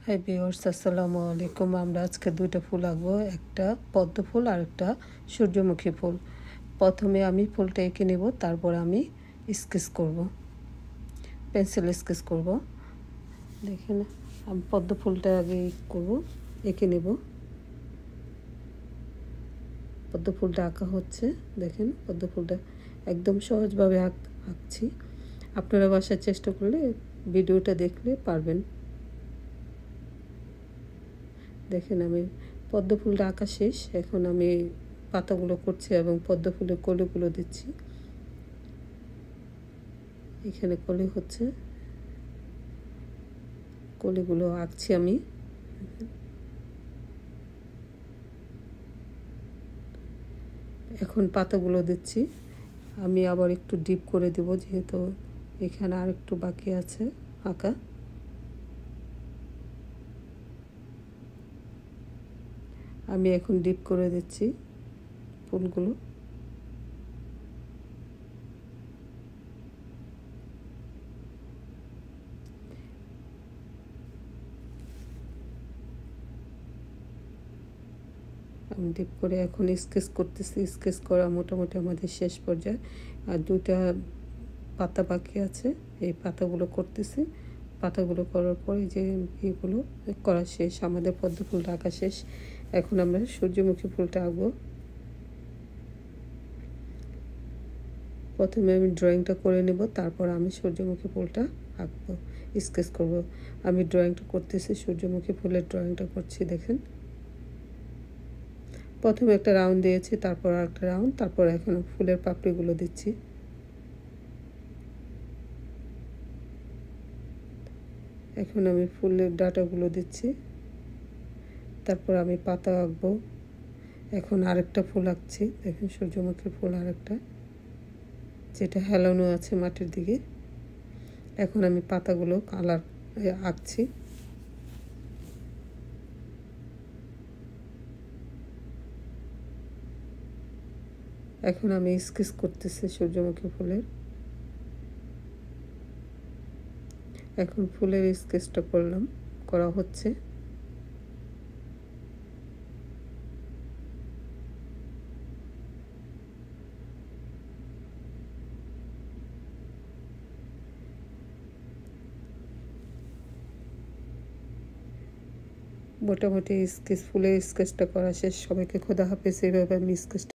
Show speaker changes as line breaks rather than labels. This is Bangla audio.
হাই ভিউয়ার্স, আসসালামু আলাইকুম। আমরা আজকে দুইটা ফুল আঁকবো, একটা পদ্ম ফুল আর একটা সূর্যমুখী ফুল। প্রথমে আমি ফুলটা এঁকে নেব, তারপর আমি স্কেচ করব, পেন্সিল স্কেচ করব। দেখেন, আমি পদ্ম ফুলটা আগে করব, এঁকে নেব। পদ্ম ফুলটা আঁকা হচ্ছে, দেখেন পদ্ম ফুলটা একদম সহজভাবে আঁকছি। আপনারা বাসায় চেষ্টা করলে ভিডিওটা দেখলে পারবেন। দেখেন, আমি পদ্ম ফুলটা আঁকা শেষ। এখন আমি পাতাগুলো করছি এবং পদ্ম ফুলের কলিগুলো দিচ্ছি। এখানে কলি হচ্ছে, কলিগুলো আঁকছি আমি। এখন পাতাগুলো দিচ্ছি। আমি আবার একটু ডিপ করে দেব, যেহেতু এখানে আর একটু বাকি আছে আঁকা। আমি এখন ডিপ করে দিচ্ছি ফুলগুলো। আমি ডিপ করে এখন স্কেচ করতেছি। স্কেচ করা মোটামুটি আমাদের শেষ পর্যায়ে। আর দুইটা পাতা বাকি আছে, এই পাতাগুলো করতেছি। পাতাগুলো করার পরে যে এগুলো করা শেষ, আমাদের পদ্ম ফুলটা আঁকা শেষ। এখন আমরা সূর্যমুখী ফুলটা আঁকবো। প্রথমে আমি ড্রয়িংটা করে নেব, তারপর আমি সূর্যমুখী ফুলটা আঁকবো, স্কেচ করব। আমি ড্রয়িংটা করতেছি, সূর্যমুখী ফুলের ড্রয়িংটা করছি। দেখেন, প্রথমে একটা রাউন্ড দিয়েছি, তারপর একটা রাউন্ড, তারপর এখন ফুলের পাপড়িগুলো দিচ্ছি। এখন আমি ফুলের ডাঁটাগুলো দিচ্ছি, তারপর আমি পাতা আঁকবো। এখন আরেকটা ফুল আঁকছি। দেখেন, সূর্যমুখী ফুল আরেকটা, যেটা হেলানো আছে মাটির দিকে। এখন আমি পাতাগুলো কালার আঁকছি। এখন আমি স্কেচ করতেছি সূর্যমুখী ফুলের। এখন ফুলের স্কেচটা করা হচ্ছে। মোটামুটি ফুলের স্কেচটা করা শেষ। সবাইকে খোদা হাফেজ। এইভাবে আমি স্কেচটা